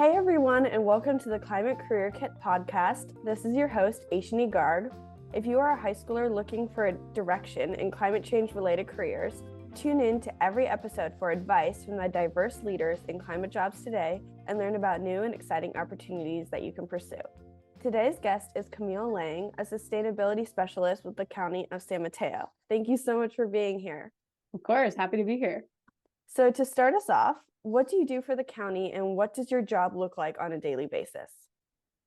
Hey everyone, and welcome to the Climate Career Kit podcast. This is your host, Aishani Garg. If you are a high schooler looking for a direction in climate change related careers, tune in to every episode for advice from the diverse leaders in climate jobs today and learn about new and exciting opportunities that you can pursue. Today's guest is Kamille Lang, a sustainability specialist with the County of San Mateo. Thank you so much for being here. Of course, happy to be here. So to start us off, what do you do for the county and what does your job look like on a daily basis?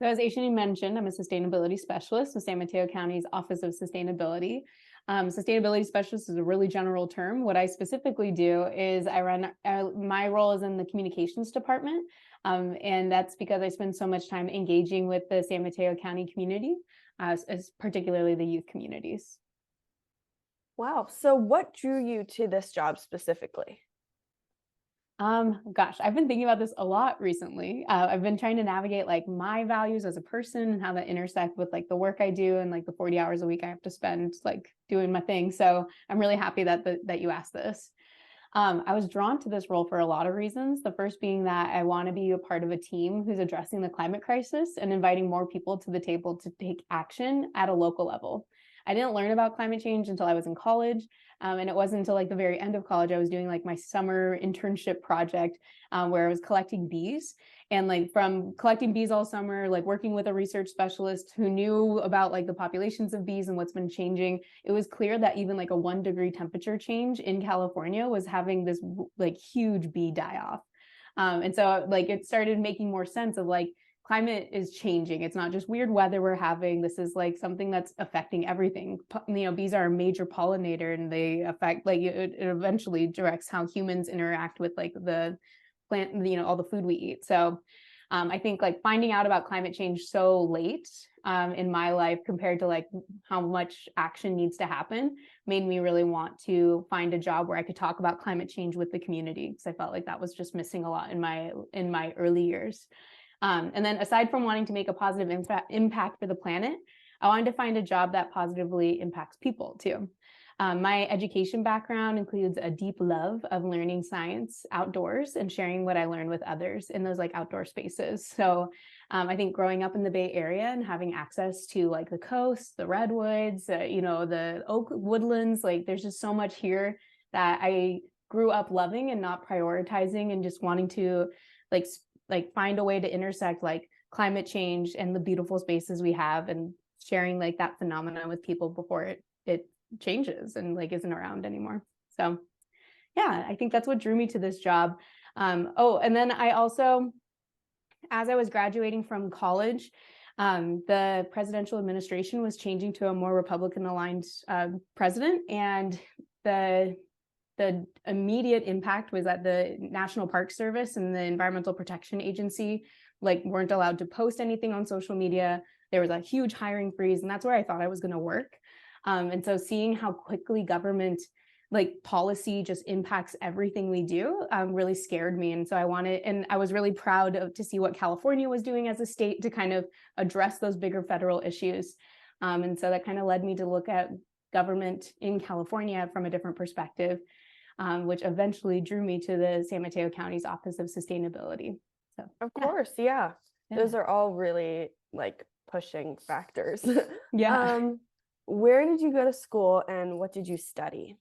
So as Aishani mentioned, I'm a sustainability specialist with San Mateo County's Office of Sustainability. Sustainability specialist is a really general term. What I specifically do is my role is in the communications department. And that's because I spend so much time engaging with the San Mateo County community, as particularly the youth communities. Wow. So what drew you to this job specifically? Gosh, I've been thinking about this a lot recently. I've been trying to navigate like my values as a person and how that intersect with like the work I do and like the 40 hours a week I have to spend like doing my thing. So I'm really happy that you asked this. I was drawn to this role for a lot of reasons. The first being that I want to be a part of a team who's addressing the climate crisis and inviting more people to the table to take action at a local level. I didn't learn about climate change until I was in college. And it wasn't until like the very end of college, I was doing like my summer internship project where I was collecting bees. And like from collecting bees all summer, like working with a research specialist who knew about like the populations of bees and what's been changing, it was clear that even like a 1 degree temperature change in California was having this like huge bee die off. And so like it started making more sense of like, climate is changing. It's not just weird weather we're having. This is like something that's affecting everything. You know, bees are a major pollinator and they affect like it eventually directs how humans interact with like the plant, you know, all the food we eat. So I think like finding out about climate change so late in my life compared to like how much action needs to happen made me really want to find a job where I could talk about climate change with the community, because I felt like that was just missing a lot in my early years. And then aside from wanting to make a positive impact for the planet, I wanted to find a job that positively impacts people too. My education background includes a deep love of learning science outdoors and sharing what I learned with others in those like outdoor spaces. So I think growing up in the Bay Area and having access to like the coast, the redwoods, you know, the oak woodlands, like there's just so much here that I grew up loving and not prioritizing and just wanting to like find a way to intersect like climate change and the beautiful spaces we have and sharing like that phenomenon with people before it changes and like isn't around anymore. So yeah, I think that's what drew me to this job. And then I also, as I was graduating from college, the presidential administration was changing to a more Republican aligned president, and the immediate impact was that the National Park Service and the Environmental Protection Agency like weren't allowed to post anything on social media. There was a huge hiring freeze, and that's where I thought I was going to work. And so seeing how quickly government like policy just impacts everything we do really scared me. And so I was really proud to see what California was doing as a state to kind of address those bigger federal issues. And so that kind of led me to look at government in California from a different perspective, which eventually drew me to the San Mateo County's Office of Sustainability. So, of course, yeah. Those are all really like pushing factors. Yeah. Where did you go to school and what did you study?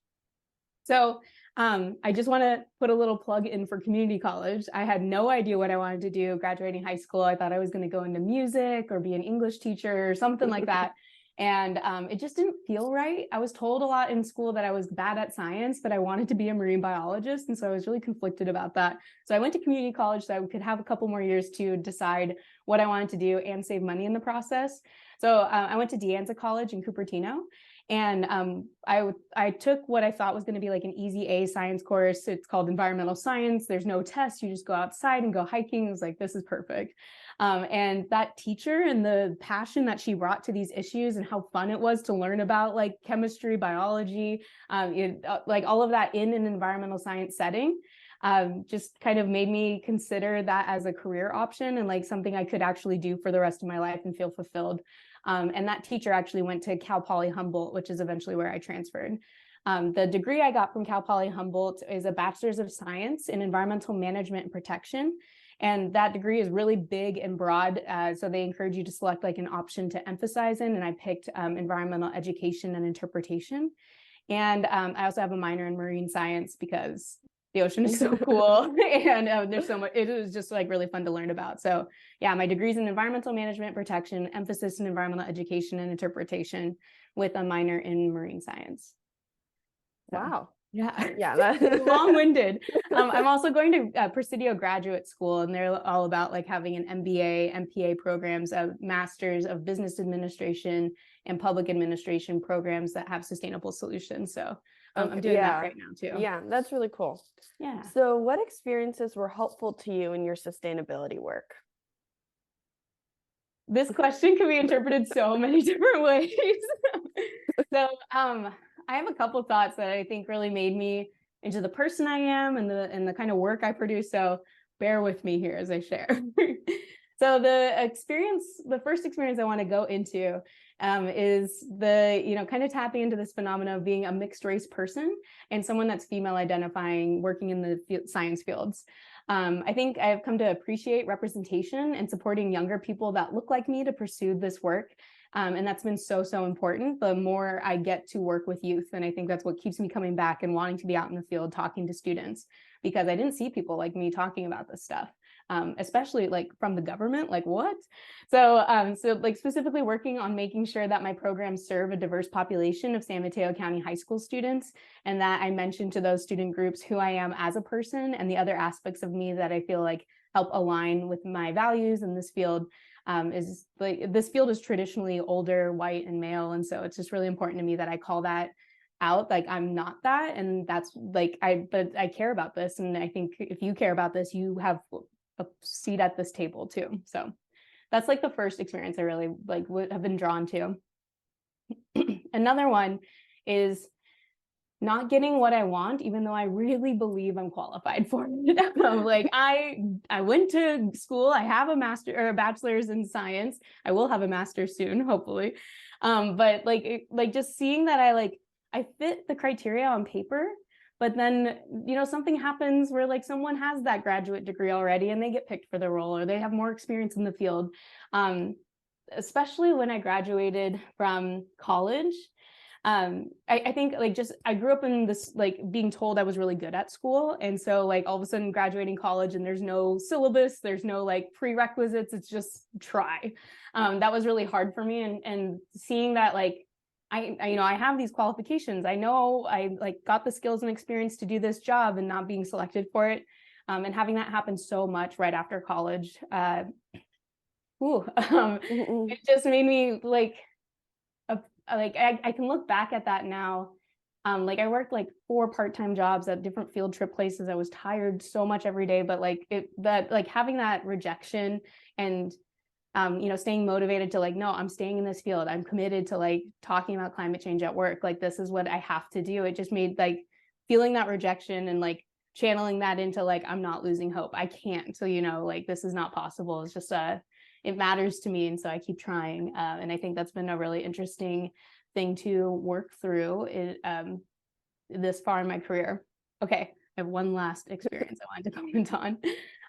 So I just want to put a little plug in for community college. I had no idea what I wanted to do graduating high school. I thought I was going to go into music or be an English teacher or something like that. And it just didn't feel right. I was told a lot in school that I was bad at science, but I wanted to be a marine biologist. And so I was really conflicted about that. So I went to community college so I could have a couple more years to decide what I wanted to do and save money in the process. So I went to De Anza College in Cupertino. And I took what I thought was going to be like an easy A science course. It's called environmental science. There's no test. You just go outside and go hiking. It was like, this is perfect. And that teacher and the passion that she brought to these issues and how fun it was to learn about like chemistry, biology, like all of that in an environmental science setting, just kind of made me consider that as a career option and like something I could actually do for the rest of my life and feel fulfilled. And that teacher actually went to Cal Poly Humboldt, which is eventually where I transferred. The degree I got from Cal Poly Humboldt is a Bachelor's of Science in Environmental Management and Protection. And that degree is really big and broad. So they encourage you to select like an option to emphasize in. And I picked environmental education and interpretation. And I also have a minor in marine science because the ocean is so cool. And there's so much, it was just like really fun to learn about. So yeah, my degree's in environmental management protection, emphasis in environmental education and interpretation with a minor in marine science. So, wow. yeah, That's long-winded. I'm also going to Presidio Graduate School, and they're all about like having an MBA, MPA programs, masters of business administration and public administration programs that have sustainable solutions. So I'm doing that right now too. Yeah, that's really cool. Yeah. So what experiences were helpful to you in your sustainability work? This question can be interpreted so many different ways. So I have a couple thoughts that I think really made me into the person I am and the kind of work I produce. So bear with me here as I share. So the first experience I want to go into is kind of tapping into this phenomenon of being a mixed race person and someone that's female identifying, working in the science fields. I think I've come to appreciate representation and supporting younger people that look like me to pursue this work. And that's been so, so important the more I get to work with youth. And I think that's what keeps me coming back and wanting to be out in the field talking to students, because I didn't see people like me talking about this stuff, especially like from the government, like what? So like specifically working on making sure that my programs serve a diverse population of San Mateo County high school students, and that I mention to those student groups who I am as a person and the other aspects of me that I feel like help align with my values in this field. Is like this field is traditionally older, white, and male, and so it's just really important to me that I call that out. Like I'm not that, and that's like but I care about this, and I think if you care about this, you have a seat at this table too. So that's like the first experience I really like would have been drawn to. Another one is not getting what I want, even though I really believe I'm qualified for it. Like I went to school, I have a master or a bachelor's in science. I will have a master's soon, hopefully. But like just seeing that I fit the criteria on paper, but then, something happens where like someone has that graduate degree already and they get picked for the role, or they have more experience in the field. Especially when I graduated from college. I think like just I grew up in this like being told I was really good at school, and so like all of a sudden graduating college and there's no syllabus, there's no like prerequisites, it's just try. That was really hard for me, and seeing that like I have these qualifications, I know I like got the skills and experience to do this job, and not being selected for it, and having that happen so much right after college, it just made me like I can look back at that now. Like I worked like 4 part-time jobs at different field trip places. I was tired so much every day, but having that rejection and staying motivated to like, no, I'm staying in this field. I'm committed to like talking about climate change at work. Like this is what I have to do. It just made like feeling that rejection and like channeling that into like, I'm not losing hope. I can't. So, like this is not possible. It's just it matters to me, and so I keep trying. And I think that's been a really interesting thing to work through this far in my career. Okay, I have one last experience I wanted to comment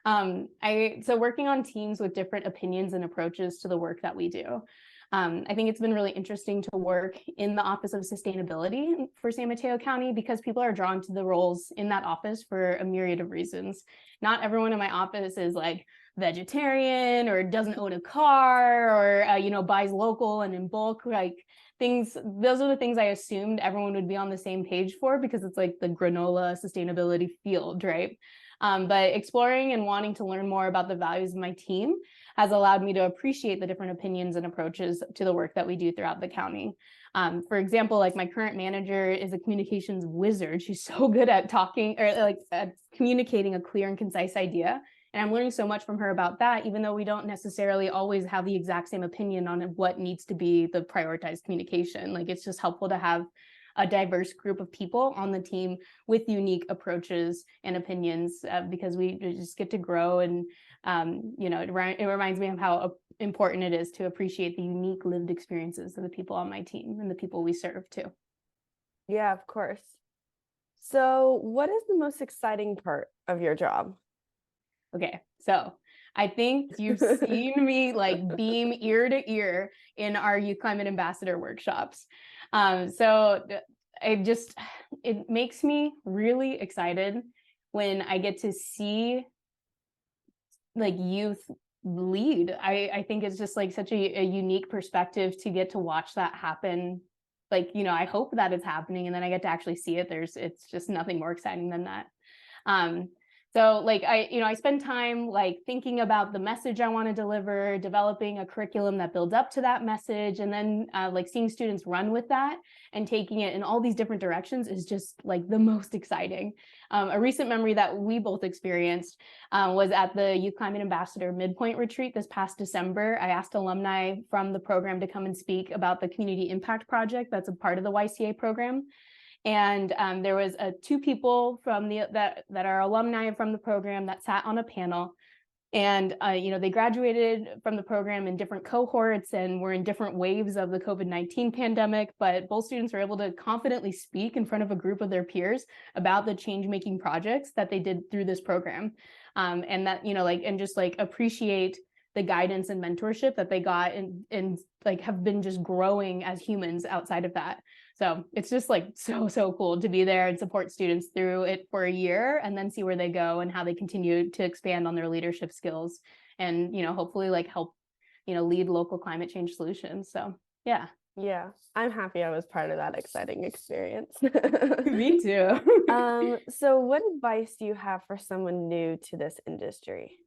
on. So working on teams with different opinions and approaches to the work that we do. I think it's been really interesting to work in the Office of Sustainability for San Mateo County, because people are drawn to the roles in that office for a myriad of reasons. Not everyone in my office is like vegetarian or doesn't own a car or buys local and in bulk. Like those are the things I assumed everyone would be on the same page for, because it's like the granola sustainability field, right? But exploring and wanting to learn more about the values of my team has allowed me to appreciate the different opinions and approaches to the work that we do throughout the county. For example, like my current manager is a communications wizard. She's so good at talking or like at communicating a clear and concise idea. And I'm learning so much from her about that, even though we don't necessarily always have the exact same opinion on what needs to be the prioritized communication. Like it's just helpful to have a diverse group of people on the team with unique approaches and opinions, because we just get to grow. And, it reminds me of how important it is to appreciate the unique lived experiences of the people on my team and the people we serve too. Yeah, of course. So what is the most exciting part of your job? Okay, so I think you've seen me like beam ear to ear in our Youth Climate Ambassador workshops. So it makes me really excited when I get to see like youth lead. I think it's just like such a unique perspective to get to watch that happen. Like, I hope that it's happening and then I get to actually see it. It's just nothing more exciting than that. So like I spend time like thinking about the message I want to deliver, developing a curriculum that builds up to that message, and then like seeing students run with that and taking it in all these different directions is just like the most exciting. A recent memory that we both experienced was at the Youth Climate Ambassador Midpoint Retreat this past December. I asked alumni from the program to come and speak about the Community Impact Project that's a part of the YCA program. And there was two people from that are alumni from the program that sat on a panel. And they graduated from the program in different cohorts and were in different waves of the COVID-19 pandemic, but both students were able to confidently speak in front of a group of their peers about the change-making projects that they did through this program. And that, and just like appreciate the guidance and mentorship that they got and like have been just growing as humans outside of that. So it's just like so cool to be there and support students through it for a year and then see where they go and how they continue to expand on their leadership skills and, hopefully like help, lead local climate change solutions. So yeah. Yeah, I'm happy I was part of that exciting experience. Me too. So what advice do you have for someone new to this industry?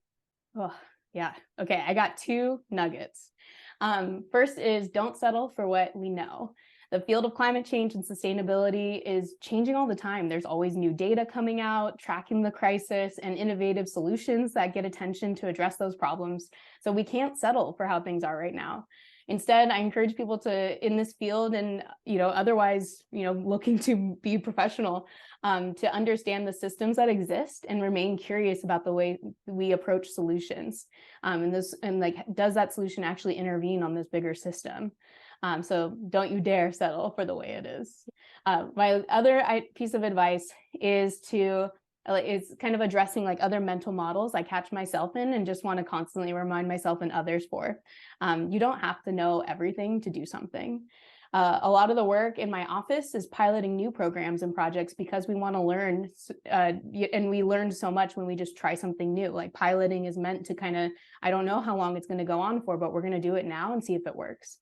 Oh, yeah. Okay, I got two nuggets. First is don't settle for what we know. The field of climate change and sustainability is changing all the time. There's always new data coming out, tracking the crisis, and innovative solutions that get attention to address those problems. So we can't settle for how things are right now. Instead, I encourage people to, in this field and, otherwise, looking to be professional, to understand the systems that exist and remain curious about the way we approach solutions. And does that solution actually intervene on this bigger system? So don't you dare settle for the way it is. My other piece of advice is kind of addressing like other mental models I catch myself in and just want to constantly remind myself and others for. You don't have to know everything to do something. A lot of the work in my office is piloting new programs and projects because we want to learn, and we learned so much when we just try something new. Like piloting is meant to I don't know how long it's going to go on for, but we're going to do it now and see if it works.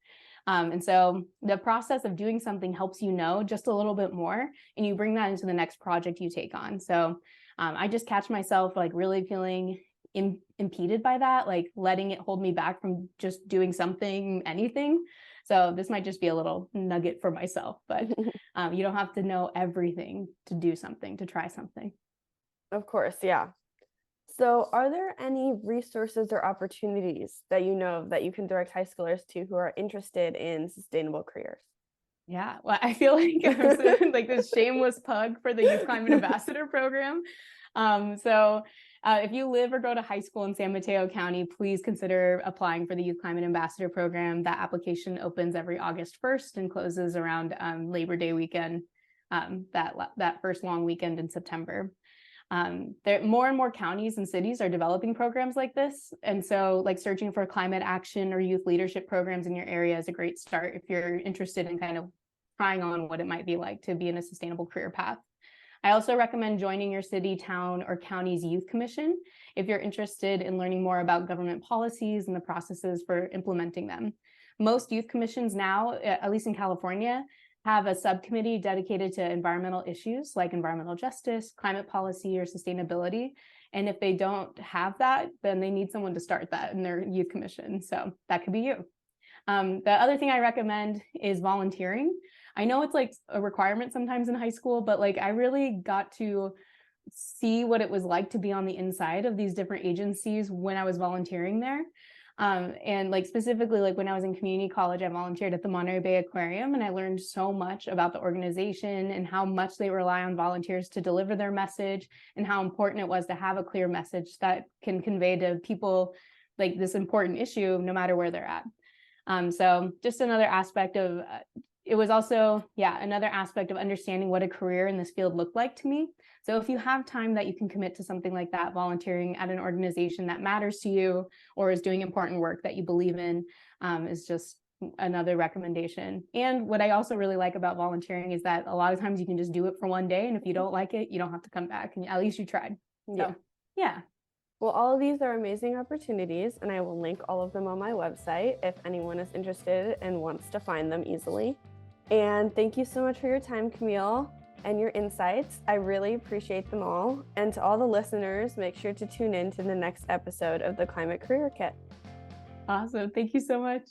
And so the process of doing something helps you know just a little bit more, and you bring that into the next project you take on. So I just catch myself like really feeling impeded by that, like letting it hold me back from just doing something, anything. So this might just be a little nugget for myself, but you don't have to know everything to do something, to try something. Of course, yeah. So are there any resources or opportunities that you know of that you can direct high schoolers to who are interested in sustainable careers? Yeah, well, I feel like I'm like this shameless plug for the Youth Climate Ambassador program. If you live or go to high school in San Mateo County, please consider applying for the Youth Climate Ambassador program. That application opens every August 1st and closes around Labor Day weekend, that first long weekend in September. More and more counties and cities are developing programs like this. And so like searching for climate action or youth leadership programs in your area is a great start if you're interested in kind of trying on what it might be like to be in a sustainable career path. I also recommend joining your city, town, or county's youth commission if you're interested in learning more about government policies and the processes for implementing them. Most youth commissions now, at least in California, have a subcommittee dedicated to environmental issues like environmental justice, climate policy, or sustainability. And if they don't have that, then they need someone to start that in their youth commission. So that could be you. The other thing I recommend is volunteering. I know it's like a requirement sometimes in high school, but like I really got to see what it was like to be on the inside of these different agencies when I was volunteering there. And like specifically, like when I was in community college, I volunteered at the Monterey Bay Aquarium, and I learned so much about the organization and how much they rely on volunteers to deliver their message, and how important it was to have a clear message that can convey to people like this important issue, no matter where they're at. So just another aspect of it was also, another aspect of understanding what a career in this field looked like to me. So if you have time that you can commit to something like that, volunteering at an organization that matters to you or is doing important work that you believe in, is just another recommendation. And what I also really like about volunteering is that a lot of times you can just do it for one day, and if you don't like it, you don't have to come back, and at least you tried. So yeah. Well, all of these are amazing opportunities, and I will link all of them on my website if anyone is interested and wants to find them easily. And thank you so much for your time, Kamille, and your insights. I really appreciate them all. And to all the listeners, make sure to tune in to the next episode of the Climate Career Kit. Awesome. Thank you so much.